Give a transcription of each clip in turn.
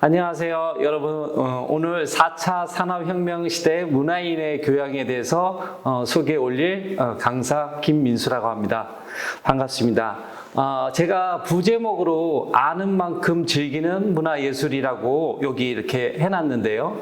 안녕하세요. 여러분, 오늘 4차 산업혁명 시대 문화인의 교양에 대해서 소개해 올릴 강사 김민수라고 합니다. 반갑습니다. 제가 부제목으로 아는 만큼 즐기는 문화예술이라고 여기 이렇게 해놨는데요.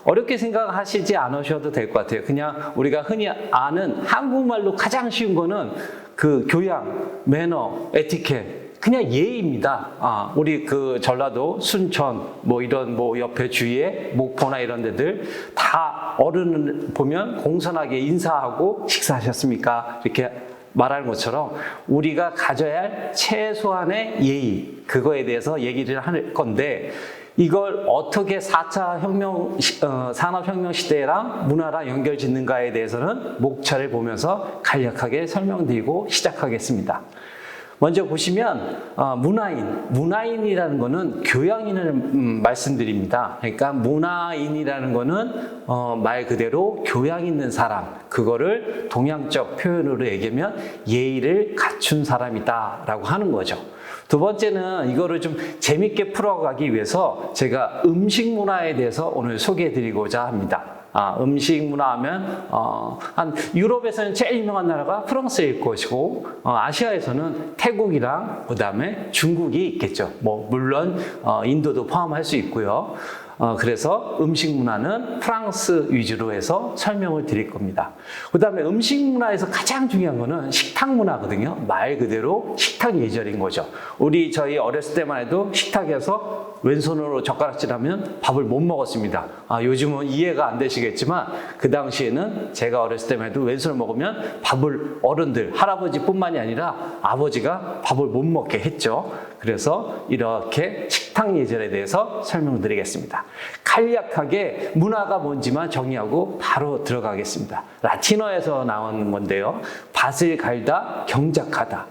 어렵게 생각하시지 않으셔도 될 것 같아요. 그냥 우리가 흔히 아는 한국말로 가장 쉬운 거는 그 교양, 매너, 에티켓, 그냥 예의입니다. 우리 그 전라도, 순천, 이런 옆에 주위에 목포나 이런 데들 다 어른을 보면 공손하게 인사하고 식사하셨습니까? 이렇게 말하는 것처럼 우리가 가져야 할 최소한의 예의, 그거에 대해서 얘기를 할 건데, 이걸 어떻게 4차 산업혁명 시대랑 문화랑 연결 짓는가에 대해서는 목차를 보면서 간략하게 설명드리고 시작하겠습니다. 먼저 보시면 문화인이라는 거는 교양인을 말씀드립니다. 그러니까 문화인이라는 거는 말 그대로 교양 있는 사람, 그거를 동양적 표현으로 얘기하면 예의를 갖춘 사람이다라고 하는 거죠. 두 번째는 이거를 좀 재밌게 풀어가기 위해서 제가 음식 문화에 대해서 오늘 소개해드리고자 합니다. 음식 문화 하면 한 유럽에서는 제일 유명한 나라가 프랑스일 것이고, 아시아에서는 태국이랑 그다음에 중국이 있겠죠. 물론 인도도 포함할 수 있고요. 그래서 음식 문화는 프랑스 위주로 해서 설명을 드릴 겁니다. 그 다음에 음식 문화에서 가장 중요한 거는 식탁 문화거든요. 말 그대로 식탁 예절인 거죠. 저희 어렸을 때만 해도 식탁에서 왼손으로 젓가락질하면 밥을 못 먹었습니다. 요즘은 이해가 안 되시겠지만 그 당시에는 제가 어렸을 때만 해도 왼손을 먹으면 밥을 어른들, 할아버지뿐만이 아니라 아버지가 밥을 못 먹게 했죠. 그래서 이렇게 식탁 예절에 대해서 설명드리겠습니다. 간략하게 문화가 뭔지만 정의하고 바로 들어가겠습니다. 라틴어에서 나온 건데요. 밭을 갈다, 경작하다.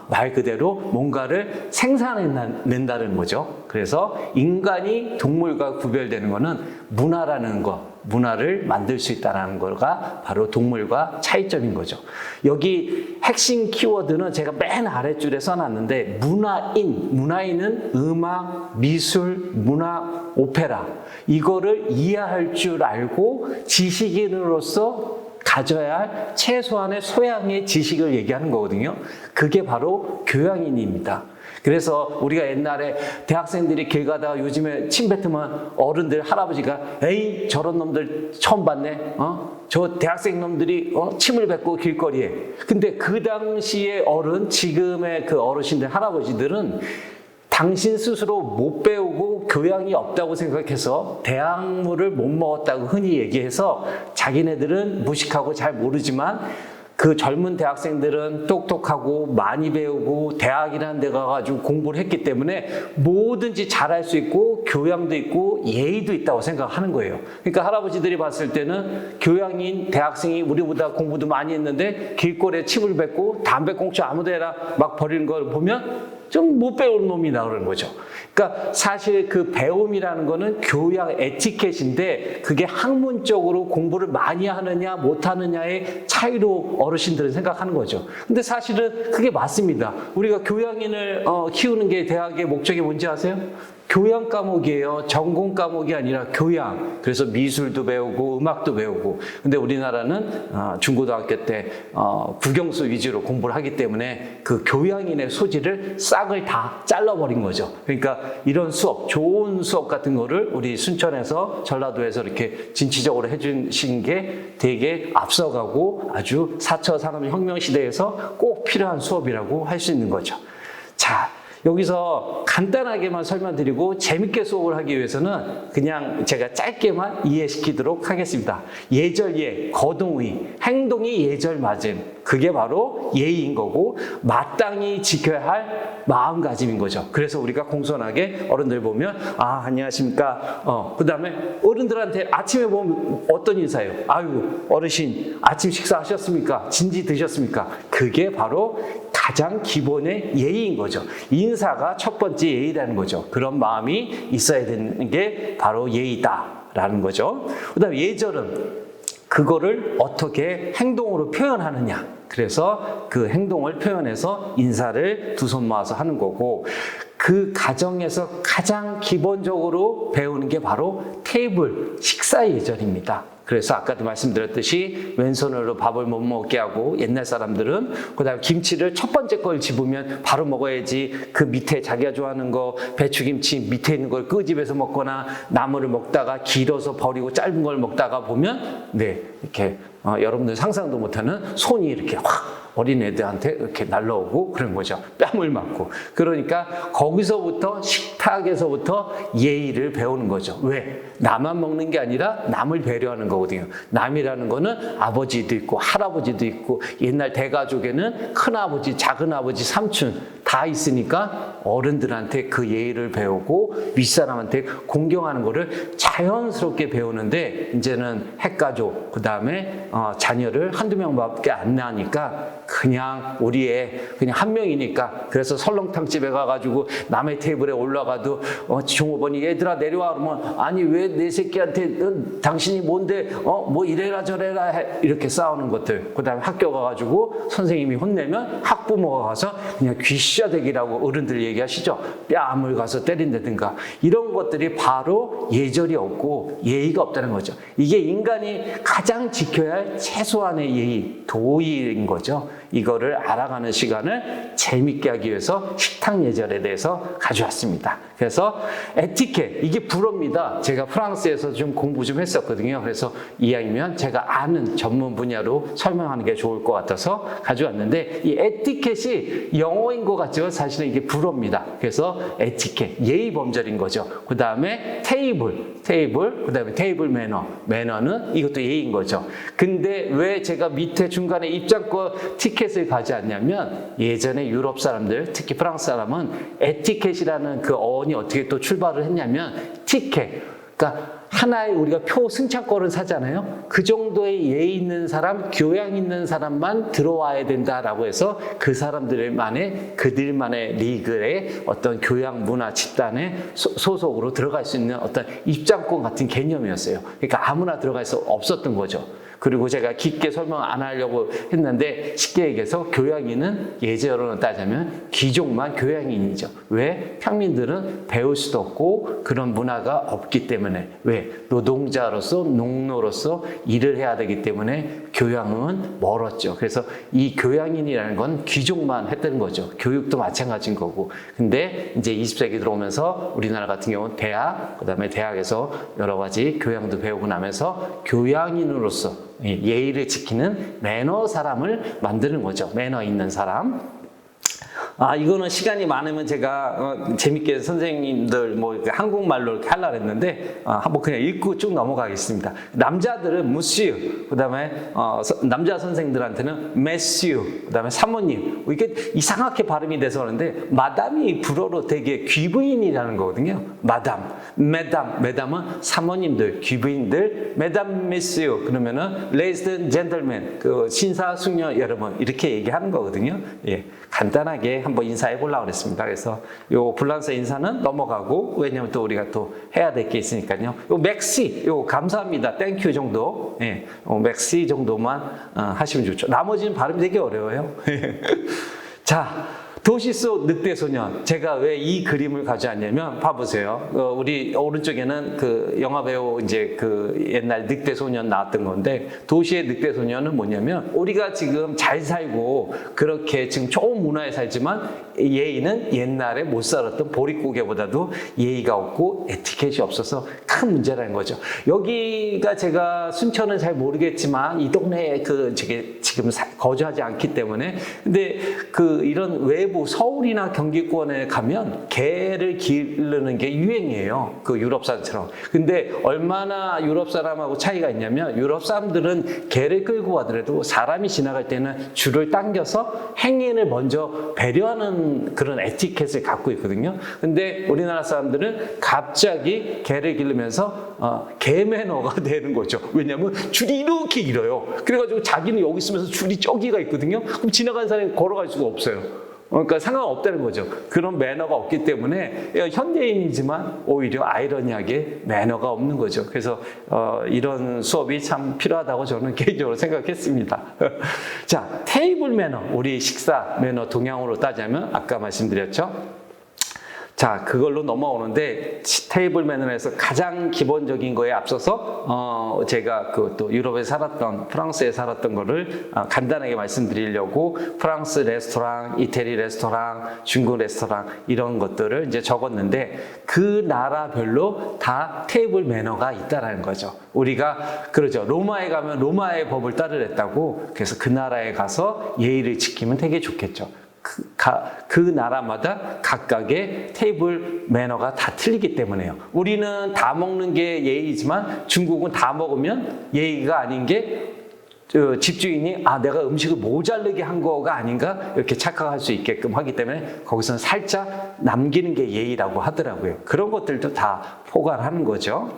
말 그대로 뭔가를 생산해낸다는 거죠. 그래서 인간이 동물과 구별되는 거는 문화라는 거, 문화를 만들 수 있다는 거가 바로 동물과 차이점인 거죠. 여기 핵심 키워드는 제가 맨 아랫줄에 써놨는데, 문화인은 음악, 미술, 문화, 오페라, 이거를 이해할 줄 알고 지식인으로서 가져야 할 최소한의 소양의 지식을 얘기하는 거거든요. 그게 바로 교양인입니다. 그래서 우리가 옛날에 대학생들이 길 가다가 요즘에 침 뱉으면 어른들, 할아버지가 에이 저런 놈들 처음 봤네. 저 대학생 놈들이 침을 뱉고 길거리에. 근데 그 당시의 지금의 그 어르신들, 할아버지들은 당신 스스로 못 배우고 교양이 없다고 생각해서 대학물을 못 먹었다고 흔히 얘기해서 자기네들은 무식하고 잘 모르지만 그 젊은 대학생들은 똑똑하고 많이 배우고 대학이라는 데 가가지고 공부를 했기 때문에 뭐든지 잘할 수 있고 교양도 있고 예의도 있다고 생각하는 거예요. 그러니까 할아버지들이 봤을 때는 교양인 대학생이 우리보다 공부도 많이 했는데 길거리에 침을 뱉고 담배꽁초 아무데나 막 버리는 걸 보면 좀 못 배운 놈이다 그러는 거죠. 그러니까 사실 그 배움이라는 거는 교양 에티켓인데, 그게 학문적으로 공부를 많이 하느냐 못하느냐의 차이로 어르신들은 생각하는 거죠. 근데 사실은 그게 맞습니다. 우리가 교양인을 키우는 게 대학의 목적이 뭔지 아세요? 교양 과목이에요. 전공 과목이 아니라 교양. 그래서 미술도 배우고 음악도 배우고. 근데 우리나라는 중고등학교 때 국영수 위주로 공부를 하기 때문에 그 교양인의 소질을 싹을 다 잘라버린 거죠. 그러니까 이런 수업, 좋은 수업 같은 거를 우리 순천에서, 전라도에서 이렇게 진취적으로 해주신 게 되게 앞서가고 아주 4차 산업혁명 시대에서 꼭 필요한 수업이라고 할 수 있는 거죠. 자, 여기서 간단하게만 설명드리고 재밌게 수업을 하기 위해서는 그냥 제가 짧게만 이해시키도록 하겠습니다. 예절예, 거동의, 행동이 예절맞음, 그게 바로 예의인 거고 마땅히 지켜야 할 마음가짐인 거죠. 그래서 우리가 공손하게 어른들 보면 안녕하십니까. 그 다음에 어른들한테 아침에 보면 어떤 인사예요? 아유 어르신 아침 식사하셨습니까? 진지 드셨습니까? 그게 바로 가장 기본의 예의인 거죠. 인사가 첫 번째 예의라는 거죠. 그런 마음이 있어야 되는 게 바로 예의다라는 거죠. 그 다음에 예절은 그거를 어떻게 행동으로 표현하느냐. 그래서 그 행동을 표현해서 인사를 두 손 모아서 하는 거고, 그 가정에서 가장 기본적으로 배우는 게 바로 테이블, 식사 예절입니다. 그래서 아까도 말씀드렸듯이 왼손으로 밥을 못 먹게 하고 옛날 사람들은 그다음에 김치를 첫 번째 걸 집으면 바로 먹어야지 그 밑에 자기가 좋아하는 거 배추김치 밑에 있는 걸 끄집어서 먹거나 나물을 먹다가 길어서 버리고 짧은 걸 먹다가 보면 이렇게 여러분들 상상도 못하는 손이 이렇게 확 어린애들한테 이렇게 날라오고 그런 거죠. 뺨을 맞고. 그러니까 거기서부터 식탁에서부터 예의를 배우는 거죠. 왜? 나만 먹는 게 아니라 남을 배려하는 거거든요. 남이라는 거는 아버지도 있고 할아버지도 있고 옛날 대가족에는 큰아버지, 작은아버지, 삼촌 다 있으니까 어른들한테 그 예의를 배우고 윗사람한테 공경하는 거를 자연스럽게 배우는데 이제는 핵가족, 그 다음에 자녀를 한두 명밖에 안 낳으니까 그냥 우리 애 그냥 한 명이니까 그래서 설렁탕집에 가가지고 남의 테이블에 올라가도 종업원이 얘들아 내려와 그러면 아니 왜 내 새끼한테 당신이 뭔데 뭐 이래라 저래라 해 이렇게 싸우는 것들 그 다음에 학교 가가지고 선생님이 혼내면 학부모가 가서 그냥 귀싸대기라고 어른들 얘기하시죠. 뺨을 가서 때린다든가 이런 것들이 바로 예절이 없고 예의가 없다는 거죠. 이게 인간이 가장 지켜야 할 최소한의 예의, 도의인 거죠. 이거를 알아가는 시간을 재밌게 하기 위해서 식탁 예절에 대해서 가져왔습니다. 그래서 에티켓, 이게 불어입니다. 제가 프랑스에서 좀 공부 좀 했었거든요. 그래서 이왕이면 제가 아는 전문 분야로 설명하는 게 좋을 것 같아서 가져왔는데 이 에티켓이 영어인 것 같죠? 사실은 이게 불어입니다. 그래서 에티켓, 예의 범절인 거죠. 그 다음에 테이블, 그 다음에 테이블 매너는 이것도 예의인 거죠. 근데 왜 제가 밑에 중간에 입장권 티켓을 가져왔냐면 예전에 유럽 사람들, 특히 프랑스 사람은 에티켓이라는 그 어원이 어떻게 또 출발을 했냐면 티켓, 그러니까 하나의 우리가 표 승차권을 사잖아요. 그 정도의 예의 있는 사람, 교양 있는 사람만 들어와야 된다라고 해서 그 사람들만의 그들만의 리그의 어떤 교양 문화 집단의 소속으로 들어갈 수 있는 어떤 입장권 같은 개념이었어요. 그러니까 아무나 들어갈 수 없었던 거죠. 그리고 제가 깊게 설명 안 하려고 했는데 쉽게 얘기해서 교양인은 예제로는 따자면 귀족만 교양인이죠. 왜? 평민들은 배울 수도 없고 그런 문화가 없기 때문에. 왜? 노동자로서 농노로서 일을 해야 되기 때문에 교양은 멀었죠. 그래서 이 교양인이라는 건 귀족만 했다는 거죠. 교육도 마찬가지인 거고. 근데 이제 20세기 들어오면서 우리나라 같은 경우는 대학, 그 다음에 대학에서 여러 가지 교양도 배우고 나면서 교양인으로서 예의를 지키는 매너 사람을 만드는 거죠. 매너 있는 사람. 이거는 시간이 많으면 제가 재밌게 선생님들 뭐 한국말로 이렇게 하려고 했는데 한번 그냥 읽고 쭉 넘어가겠습니다. 남자들은 무시유, 그 다음에 남자 선생들한테는 메시유, 그 다음에 사모님. 이게 이상하게 발음이 돼서 그러는데 마담이 불어로 되게 귀부인이라는 거거든요. 마담, 메담은 사모님들, 귀부인들, 메담 메시유 그러면은 ladies and gentlemen, 그 신사 숙녀 여러분 이렇게 얘기하는 거거든요. 예, 간단하게 한번 인사해 보려고 그랬습니다. 그래서 요 불란서 인사는 넘어가고 왜냐면 또 우리가 또 해야 될 게 있으니까요. 요 맥시, 요 감사합니다, 땡큐 정도, 예, 맥시 정도만 하시면 좋죠. 나머지는 발음이 되게 어려워요. 자. 도시 속 늑대 소년. 제가 왜 이 그림을 가져왔냐면, 봐보세요. 우리 오른쪽에는 그 영화배우 이제 그 옛날 늑대 소년 나왔던 건데, 도시의 늑대 소년은 뭐냐면, 우리가 지금 잘 살고, 그렇게 지금 좋은 문화에 살지만, 예의는 옛날에 못 살았던 보릿고개보다도 예의가 없고 에티켓이 없어서 큰 문제라는 거죠. 여기가 제가 순천은 잘 모르겠지만, 이 동네에 지금 거주하지 않기 때문에, 근데 이런 외부 서울이나 경기권에 가면 개를 기르는 게 유행이에요. 그 유럽 사람처럼. 근데 얼마나 유럽 사람하고 차이가 있냐면 유럽 사람들은 개를 끌고 가더라도 사람이 지나갈 때는 줄을 당겨서 행인을 먼저 배려하는 그런 에티켓을 갖고 있거든요. 근데 우리나라 사람들은 갑자기 개를 기르면서 개 매너가 되는 거죠. 왜냐하면 줄이 이렇게 길어요. 그래가지고 자기는 여기 있으면서 줄이 저기가 있거든요. 그럼 지나가는 사람이 걸어갈 수가 없어요. 그러니까 상관없다는 거죠. 그런 매너가 없기 때문에 현대인이지만 오히려 아이러니하게 매너가 없는 거죠. 그래서 이런 수업이 참 필요하다고 저는 개인적으로 생각했습니다. 자, 테이블 매너, 우리 식사 매너 동양으로 따자면 아까 말씀드렸죠. 자, 그걸로 넘어오는데 테이블 매너에서 가장 기본적인 거에 앞서서 제가 그 또 유럽에 살았던 프랑스에 살았던 거를 간단하게 말씀드리려고 프랑스 레스토랑, 이태리 레스토랑, 중국 레스토랑 이런 것들을 이제 적었는데 그 나라별로 다 테이블 매너가 있다라는 거죠. 우리가 그러죠. 로마에 가면 로마의 법을 따르랬다고. 그래서 그 나라에 가서 예의를 지키면 되게 좋겠죠. 그 나라마다 각각의 테이블 매너가 다 틀리기 때문에요. 우리는 다 먹는 게 예의지만 중국은 다 먹으면 예의가 아닌 게 집주인이 내가 음식을 모자르게 한 거가 아닌가 이렇게 착각할 수 있게끔 하기 때문에 거기서는 살짝 남기는 게 예의라고 하더라고요. 그런 것들도 다 포괄하는 거죠.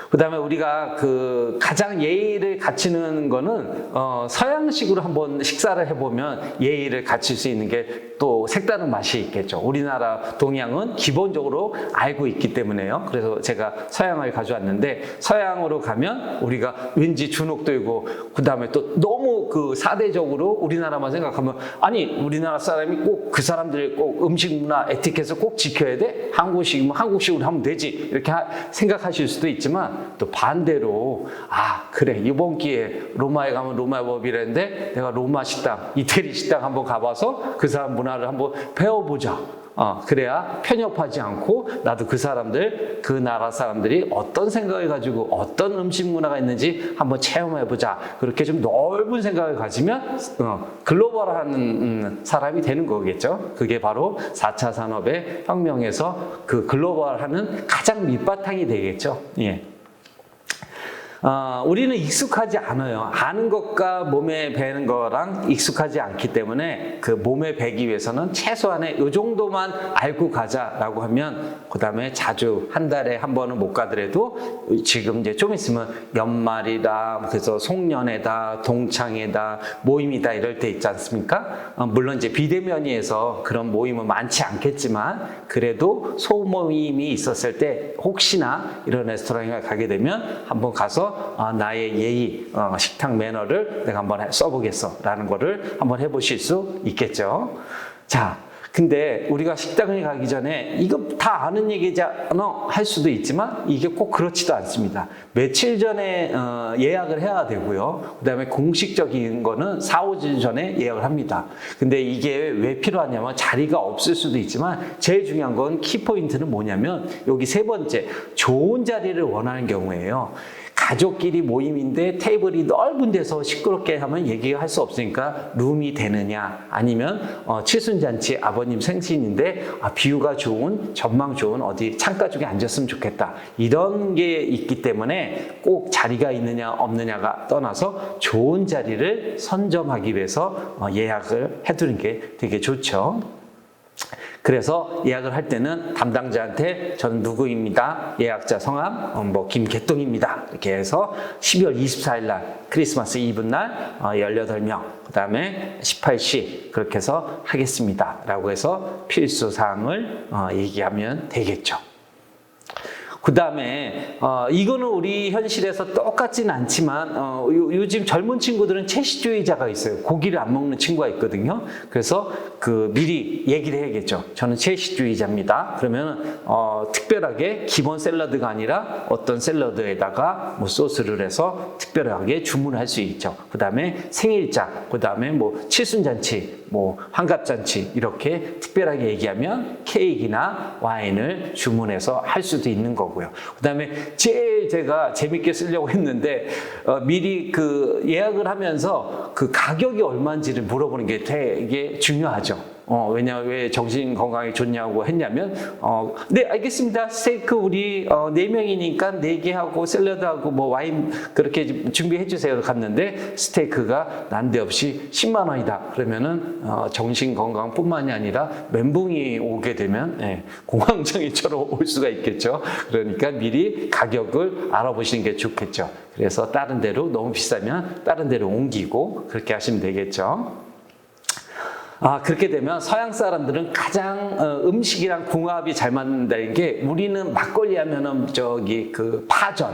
그 다음에 우리가 그 가장 예의를 갖추는 거는 서양식으로 한번 식사를 해보면 예의를 갖출 수 있는 게 또 색다른 맛이 있겠죠. 우리나라 동양은 기본적으로 알고 있기 때문에요. 그래서 제가 서양을 가져왔는데 서양으로 가면 우리가 왠지 주눅 들고 그 다음에 또 너무 그 사대적으로 우리나라만 생각하면 아니 우리나라 사람이 꼭 그 사람들의 꼭 음식 문화 에티켓을 꼭 지켜야 돼? 한국식이면 한국식으로 하면 되지 이렇게 생각하실 수도 있지만 또 반대로 그래 이번 기회에 로마에 가면 로마 법이랬는데 내가 로마 식당, 이태리 식당 한번 가봐서 그 사람 문화를 한번 배워보자. 그래야 편협하지 않고 나도 그 사람들, 그 나라 사람들이 어떤 생각을 가지고 어떤 음식 문화가 있는지 한번 체험해보자. 그렇게 좀 넓은 생각을 가지면 글로벌한 사람이 되는 거겠죠. 그게 바로 4차 산업의 혁명에서 그 글로벌하는 가장 밑바탕이 되겠죠. 예. 우리는 익숙하지 않아요. 아는 것과 몸에 배는 거랑 익숙하지 않기 때문에 그 몸에 배기 위해서는 최소한의 이 정도만 알고 가자라고 하면 그 다음에 자주 한 달에 한 번은 못 가더라도 지금 이제 좀 있으면 연말이다, 그래서 송년회다, 동창회다, 모임이다 이럴 때 있지 않습니까? 물론 이제 비대면이어서 그런 모임은 많지 않겠지만 그래도 소모임이 있었을 때 혹시나 이런 레스토랑에 가게 되면 한번 가서 나의 예의, 식탁 매너를 내가 한번 써보겠어 라는 거를 한번 해보실 수 있겠죠. 자, 근데 우리가 식당에 가기 전에 이거 다 아는 얘기잖아 할 수도 있지만 이게 꼭 그렇지도 않습니다. 며칠 전에 예약을 해야 되고요. 그 다음에 공식적인 거는 4, 5일 전에 예약을 합니다. 근데 이게 왜 필요하냐면 자리가 없을 수도 있지만 제일 중요한 건 키포인트는 뭐냐면 여기 세 번째, 좋은 자리를 원하는 경우에요. 가족끼리 모임인데 테이블이 넓은 데서 시끄럽게 하면 얘기할 수 없으니까 룸이 되느냐 아니면 칠순잔치 아버님 생신인데 비유가 좋은 전망 좋은 어디 창가 쪽에 앉았으면 좋겠다 이런 게 있기 때문에 꼭 자리가 있느냐 없느냐가 떠나서 좋은 자리를 선점하기 위해서 예약을 해두는 게 되게 좋죠. 그래서 예약을 할 때는 담당자한테 저는 누구입니다. 예약자 성함 김개똥입니다. 이렇게 해서 12월 24일 날 크리스마스 이브 날 18명 그 다음에 18시 그렇게 해서 하겠습니다. 라고 해서 필수 사항을 얘기하면 되겠죠. 그 다음에 이거는 우리 현실에서 똑같진 않지만 요즘 젊은 친구들은 채식주의자가 있어요. 고기를 안 먹는 친구가 있거든요. 그래서 미리 얘기를 해야겠죠. 저는 채식주의자입니다. 그러면 특별하게 기본 샐러드가 아니라 어떤 샐러드에다가 소스를 해서 특별하게 주문할 수 있죠. 그 다음에 생일자, 그 다음에 칠순잔치, 환갑잔치 이렇게 특별하게 얘기하면 케이크나 와인을 주문해서 할 수도 있는 거고요. 그 다음에 제일 제가 재밌게 쓰려고 했는데 미리 예약을 하면서 가격이 얼마인지를 물어보는 게 되게 중요하죠. 왜 정신 건강에 좋냐고 했냐면 네 알겠습니다. 스테이크 우리 4명이니까 4개 하고 샐러드하고 와인 그렇게 준비해 주세요. 갔는데 스테이크가 난데없이 10만 원이다. 그러면은 정신 건강뿐만이 아니라 멘붕이 오게 되면 공황장애처럼 올 수가 있겠죠. 그러니까 미리 가격을 알아보시는 게 좋겠죠. 그래서 다른 데로 너무 비싸면 다른 데로 옮기고 그렇게 하시면 되겠죠. 그렇게 되면 서양 사람들은 가장 음식이랑 궁합이 잘 맞는다는 게 우리는 막걸리 하면은 파전,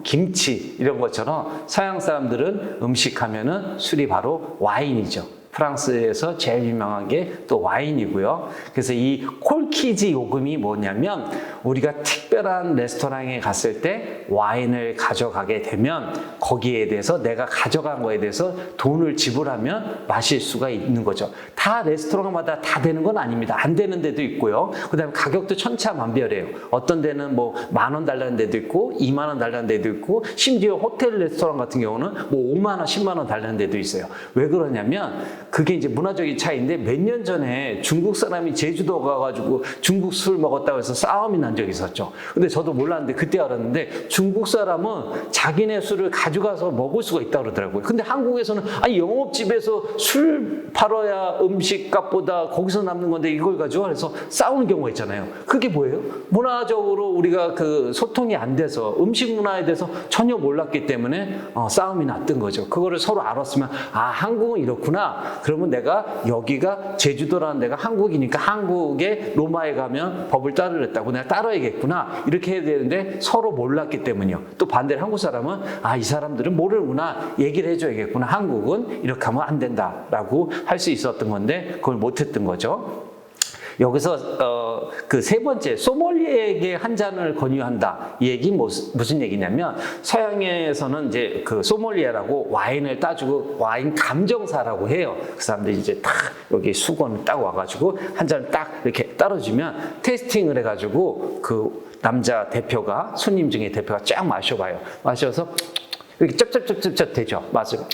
김치 이런 것처럼 서양 사람들은 음식 하면은 술이 바로 와인이죠. 프랑스에서 제일 유명한 게 또 와인이고요. 그래서 이 콜키즈 요금이 뭐냐면 우리가 특별한 레스토랑에 갔을 때 와인을 가져가게 되면 거기에 대해서 내가 가져간 거에 대해서 돈을 지불하면 마실 수가 있는 거죠. 다 레스토랑마다 다 되는 건 아닙니다. 안 되는 데도 있고요. 그다음에 가격도 천차만별이에요. 어떤 데는 뭐 10,000원 달라는 데도 있고 20,000원 달라는 데도 있고 심지어 호텔 레스토랑 같은 경우는 뭐 5만 원, 10만 원 달라는 데도 있어요. 왜 그러냐면 그게 이제 문화적인 차이인데 몇 년 전에 중국 사람이 제주도 가가지고 중국 술 먹었다고 해서 싸움이 난 적이 있었죠. 근데 저도 몰랐는데 그때 알았는데 중국 사람은 자기네 술을 가져가서 먹을 수가 있다고 그러더라고요. 근데 한국에서는 아니 영업집에서 술 팔아야 음식값보다 거기서 남는 건데 이걸 가지고 그래서 싸우는 경우가 있잖아요. 그게 뭐예요? 문화적으로 우리가 그 소통이 안 돼서 음식 문화에 대해서 전혀 몰랐기 때문에 싸움이 났던 거죠. 그거를 서로 알았으면 아 한국은 이렇구나. 그러면 내가 여기가 제주도라는 데가 한국이니까 한국의 로마에 가면 법을 따르랬다고 내가 따라야겠구나. 이렇게 해야 되는데 서로 몰랐기 때문이요. 또 반대로 한국 사람은 아 이 사람들은 모르구나. 얘기를 해줘야겠구나. 한국은 이렇게 하면 안 된다라고 할 수 있었던 건데 그걸 못했던 거죠. 여기서 그 세 번째 소믈리에에게 한 잔을 권유한다. 이 얘기 무슨 얘기냐면 서양에서는 이제 그 소믈리에라고 와인을 따주고 와인 감정사라고 해요. 그 사람들이 이제 딱 여기 수건을 딱 와가지고 한 잔을 딱 이렇게 따라주면 테이스팅을 해가지고 그 남자 대표가 손님 중에 대표가 쫙 마셔봐요. 마셔서 이렇게 쩝쩝쩝쩝 되죠. 맞아요.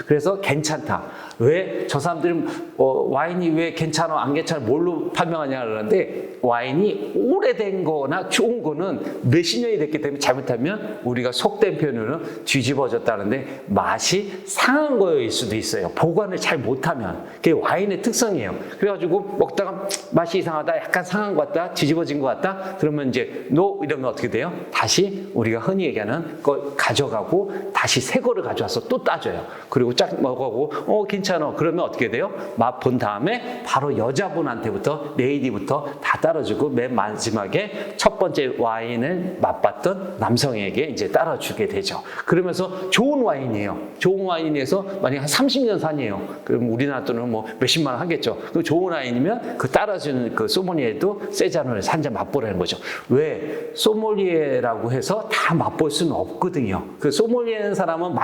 그래서 괜찮다. 왜? 저 사람들은 와인이 왜 괜찮아 안 괜찮아 뭘로 판명하냐 그러는데 와인이 오래된 거나 좋은 거는 몇십 년이 됐기 때문에 잘못하면 우리가 속된 표현으로는 뒤집어졌다는데 맛이 상한 거일 수도 있어요. 보관을 잘 못하면. 그게 와인의 특성이에요. 그래가지고 먹다가 맛이 이상하다 약간 상한 것 같다 뒤집어진 것 같다 그러면 이제 노 이러면 어떻게 돼요? 다시 우리가 흔히 얘기하는 걸 가져가고 다시 새 거를 가져와서 또 따줘요. 그리고 쫙 먹어보고 괜찮아. 그러면 어떻게 돼요? 맛 본 다음에 바로 여자분한테부터 레이디부터 다 따라주고 맨 마지막에 첫 번째 와인을 맛봤던 남성에게 이제 따라주게 되죠. 그러면서 좋은 와인이에요. 좋은 와인에서 만약에 한 30년 산이에요. 그럼 우리나라 돈은 뭐 몇십만 원 하겠죠. 그 좋은 와인이면 그 따라주는 그 소믈리에도 세 잔을 한 잔 맛보라는 거죠. 왜? 소믈리에라고 해서 다 맛볼 수는 없거든요. 그 소믈리에는 사람은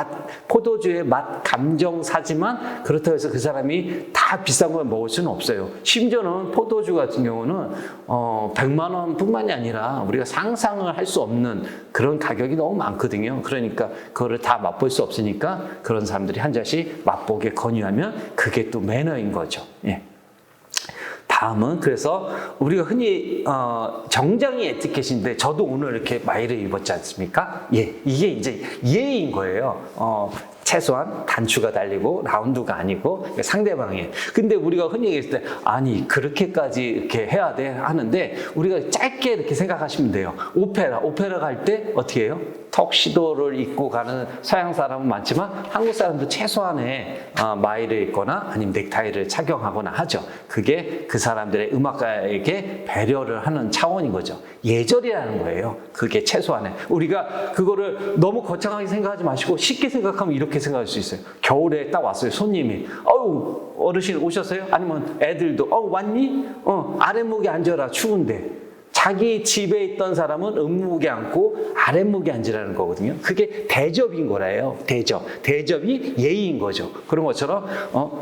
포도주의 맛 감정사지만 그렇다고 해서 그 사람이 다 비싼 걸 먹을 수는 없어요. 심지어는 포도주 같은 경우는 100만 원뿐만이 아니라 우리가 상상을 할 수 없는 그런 가격이 너무 많거든요. 그러니까 그거를 다 맛볼 수 없으니까 그런 사람들이 한 잔씩 맛보게 권유하면 그게 또 매너인 거죠. 예. 다음은 그래서 우리가 흔히 정장이 에티켓인데 저도 오늘 이렇게 마이를 입었지 않습니까? 예, 이게 이제 예의인 거예요. 최소한 단추가 달리고 라운드가 아니고 상대방이에요. 근데 우리가 흔히 얘기했을 때 아니 그렇게까지 이렇게 해야 돼 하는데 우리가 짧게 이렇게 생각하시면 돼요. 오페라 갈 때 어떻게 해요? 턱시도를 입고 가는 서양 사람은 많지만 한국 사람도 최소한의 마이를 입거나 아니면 넥타이를 착용하거나 하죠. 그게 그 사람들의 음악가에게 배려를 하는 차원인 거죠. 예절이라는 거예요. 그게 최소한의. 우리가 그거를 너무 거창하게 생각하지 마시고 쉽게 생각하면 이렇게 생각할 수 있어요. 겨울에 딱 왔어요. 손님이. 어르신 오셨어요? 아니면 애들도 왔니? 아랫목에 앉아라. 추운데. 자기 집에 있던 사람은 음목에 앉고 아랫목에 앉으라는 거거든요. 그게 대접인 거래요. 대접이 예의인 거죠. 그런 것처럼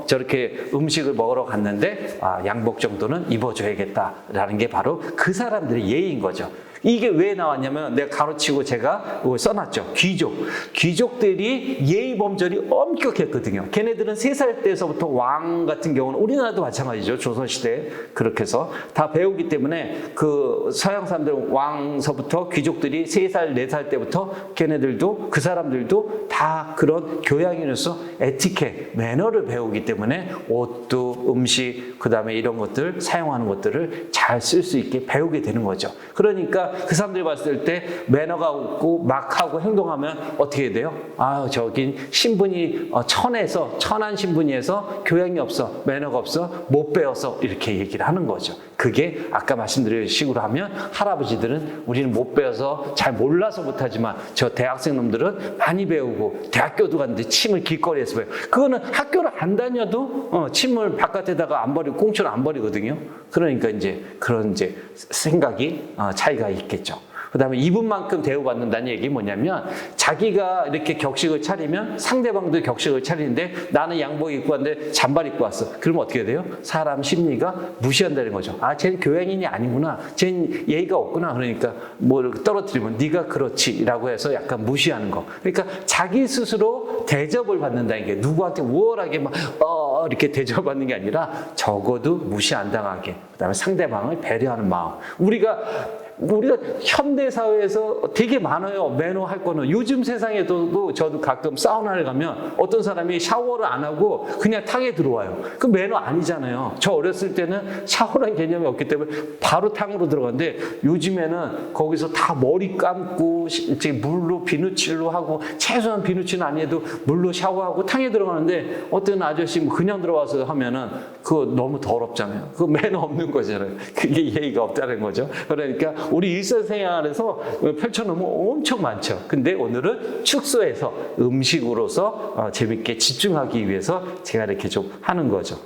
저렇게 음식을 먹으러 갔는데 양복 정도는 입어줘야겠다라는 게 바로 그 사람들의 예의인 거죠. 이게 왜 나왔냐면 내가 가로치고 제가 써놨죠. 귀족들이 예의 범절이 엄격했거든요. 걔네들은 3살 때서부터 왕 같은 경우는 우리나라도 마찬가지죠. 조선시대 그렇게 해서 다 배우기 때문에 그 서양 사람들 왕서부터 귀족들이 3살, 4살 때부터 걔네들도 그 사람들도 다 그런 교양인으로서 에티켓, 매너를 배우기 때문에 옷도 음식, 그 다음에 이런 것들 사용하는 것들을 잘 쓸 수 있게 배우게 되는 거죠. 그러니까 그 사람들이 봤을 때 매너가 없고 막 하고 행동하면 어떻게 돼요? 저긴 신분이 천한 신분이어서 교양이 없어, 매너가 없어, 못 배워서 이렇게 얘기를 하는 거죠. 그게 아까 말씀드린 식으로 하면 왜냐하면 할아버지들은 우리는 못 배워서 잘 몰라서 못하지만 저 대학생 놈들은 많이 배우고 대학교도 갔는데 침을 길거리에서 배워요. 그거는 학교를 안 다녀도 침을 바깥에다가 안 버리고 꽁초를 안 버리거든요. 그러니까 이제 그런 이제 생각이 차이가 있겠죠. 그 다음에 이분만큼 대우받는다는 얘기 뭐냐면 자기가 이렇게 격식을 차리면 상대방도 격식을 차리는데 나는 양복 입고 왔는데 잠바 입고 왔어. 그러면 어떻게 돼요? 사람 심리가 무시한다는 거죠. 아, 쟤는 교양인이 아니구나. 쟤는 예의가 없구나. 그러니까 뭐 떨어뜨리면 네가 그렇지라고 해서 약간 무시하는 거. 그러니까 자기 스스로 대접을 받는다는 게 누구한테 우월하게 막 이렇게 대접받는 게 아니라 적어도 무시 안 당하게. 그다음에 상대방을 배려하는 마음. 우리가 현대 사회에서 되게 많아요. 매너 할 거는. 요즘 세상에도 저도 가끔 사우나를 가면 어떤 사람이 샤워를 안 하고 그냥 탕에 들어와요. 그 매너 아니잖아요. 저 어렸을 때는 샤워라는 개념이 없기 때문에 바로 탕으로 들어갔는데 요즘에는 거기서 다 머리 감고 이제 물로 비누칠로 하고 최소한 비누칠은 아니어도 물로 샤워하고 탕에 들어가는데 어떤 아저씨 뭐 그냥 들어와서 하면은 그거 너무 더럽잖아요. 그거 매너 없는 거잖아요. 그게 예의가 없다는 거죠. 그러니까 우리 일상생활에서 펼쳐놓으면 엄청 많죠. 근데 오늘은 축소해서 음식으로서 재밌게 집중하기 위해서 제가 이렇게 좀 하는 거죠.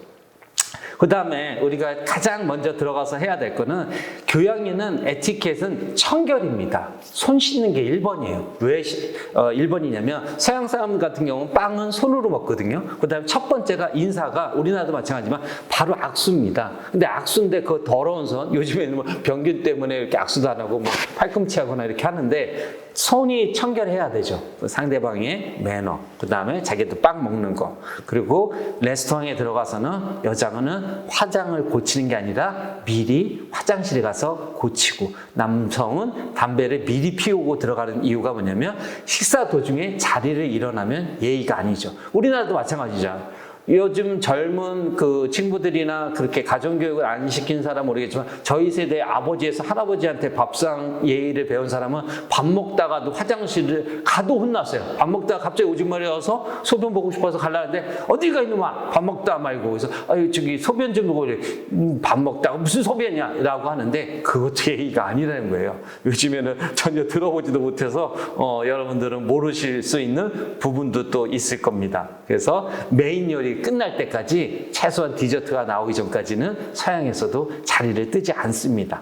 그 다음에 우리가 가장 먼저 들어가서 해야 될 거는 교양에는 에티켓은 청결입니다. 손 씻는 게 1번이에요. 왜 1번이냐면 서양 사람 같은 경우는 빵은 손으로 먹거든요. 그 다음에 첫 번째가 인사가 우리나라도 마찬가지지만 바로 악수입니다. 근데 악수인데 그 더러운 손, 요즘에는 뭐 병균 때문에 이렇게 악수도 안 하고 뭐 팔꿈치 하거나 이렇게 하는데 손이 청결해야 되죠. 상대방의 매너, 그 다음에 자기도 빵 먹는 거, 그리고 레스토랑에 들어가서는 여자는 화장을 고치는 게 아니라 미리 화장실에 가서 고치고, 남성은 담배를 미리 피우고 들어가는 이유가 뭐냐면 식사 도중에 자리를 일어나면 예의가 아니죠. 우리나라도 마찬가지죠. 요즘 젊은 그 친구들이나 그렇게 가정교육을 안 시킨 사람은 모르겠지만 저희 세대 아버지에서 할아버지한테 밥상 예의를 배운 사람은 밥 먹다가도 화장실을 가도 혼났어요. 밥 먹다가 갑자기 오줌마리 와서 소변 보고 싶어서 가려는데 어디 가 이놈아, 밥 먹다 말고. 그래서 아유 저기 소변 좀 보고 그래. 밥 먹다가 무슨 소변이야 라고 하는데 그것도 예의가 아니라는 거예요. 요즘에는 전혀 들어보지도 못해서 여러분들은 모르실 수 있는 부분도 또 있을 겁니다. 그래서 메인 요리 끝날 때까지 최소한 디저트가 나오기 전까지는 서양에서도 자리를 뜨지 않습니다.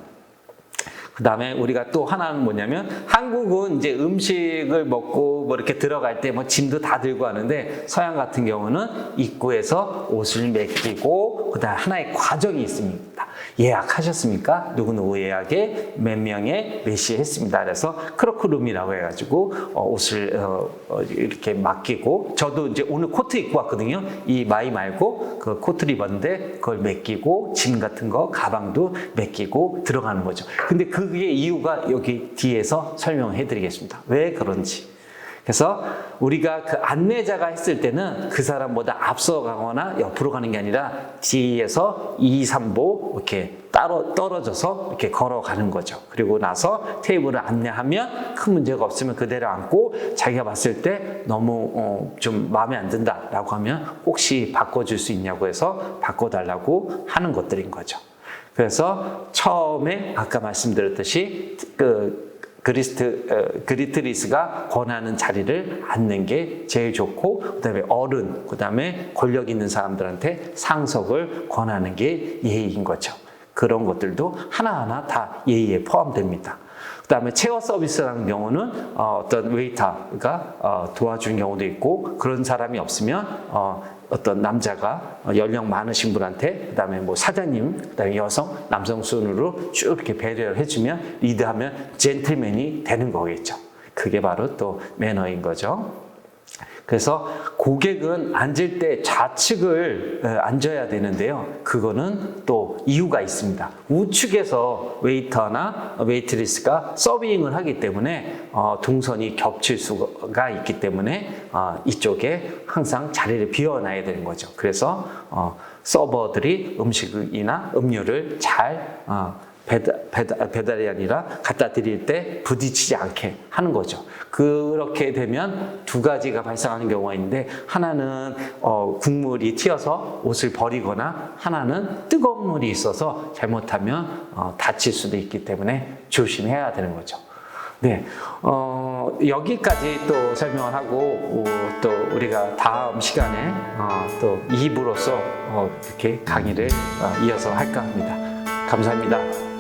그 다음에 우리가 또 하나는 뭐냐면 한국은 이제 음식을 먹고 뭐 이렇게 들어갈 때 뭐 짐도 다 들고 하는데 서양 같은 경우는 입구에서 옷을 맡기고 그 다음에 하나의 과정이 있습니다. 예약하셨습니까? 누구누구 예약에 몇 명에 몇 시에 했습니다. 그래서 크로크룸이라고 해가지고 옷을 이렇게 맡기고, 저도 이제 오늘 코트 입고 왔거든요. 이 마이 말고 그 코트를 입었는데 그걸 맡기고 짐 같은 거 가방도 맡기고 들어가는 거죠. 근데 그게 이유가 여기 뒤에서 설명해 드리겠습니다. 왜 그런지. 그래서 우리가 그 안내자가 했을 때는 그 사람보다 앞서가거나 옆으로 가는 게 아니라 뒤에서 2, 3보 이렇게 떨어져서 이렇게 걸어가는 거죠. 그리고 나서 테이블을 안내하면 큰 문제가 없으면 그대로 앉고, 자기가 봤을 때 너무 좀 마음에 안 든다라고 하면 혹시 바꿔줄 수 있냐고 해서 바꿔달라고 하는 것들인 거죠. 그래서 처음에 아까 말씀드렸듯이 그리트리스가 권하는 자리를 앉는 게 제일 좋고, 그 다음에 어른, 그 다음에 권력 있는 사람들한테 상석을 권하는 게 예의인 거죠. 그런 것들도 하나하나 다 예의에 포함됩니다. 그 다음에 체어 서비스라는 경우는 어떤 웨이터가 도와주는 경우도 있고, 그런 사람이 없으면 어떤 남자가 연령 많으신 분한테, 그 다음에 뭐 사장님, 그 다음에 여성, 남성 순으로 쭉 이렇게 배려를 해주면, 리드하면 젠틀맨이 되는 거겠죠. 그게 바로 또 매너인 거죠. 그래서 고객은 앉을 때 좌측을 앉아야 되는데요. 그거는 또 이유가 있습니다. 우측에서 웨이터나 웨이트리스가 서빙을 하기 때문에 동선이 겹칠 수가 있기 때문에 이쪽에 항상 자리를 비워놔야 되는 거죠. 그래서 서버들이 음식이나 음료를 잘 배달이 아니라 갖다 드릴 때 부딪히지 않게 하는 거죠. 그렇게 되면 두 가지가 발생하는 경우가 있는데, 하나는 국물이 튀어서 옷을 버리거나, 하나는 뜨거운 물이 있어서 잘못하면 다칠 수도 있기 때문에 조심해야 되는 거죠. 네, 여기까지 또 설명을 하고, 또 우리가 다음 시간에 또 2부로서 이렇게 강의를 이어서 할까 합니다. 감사합니다.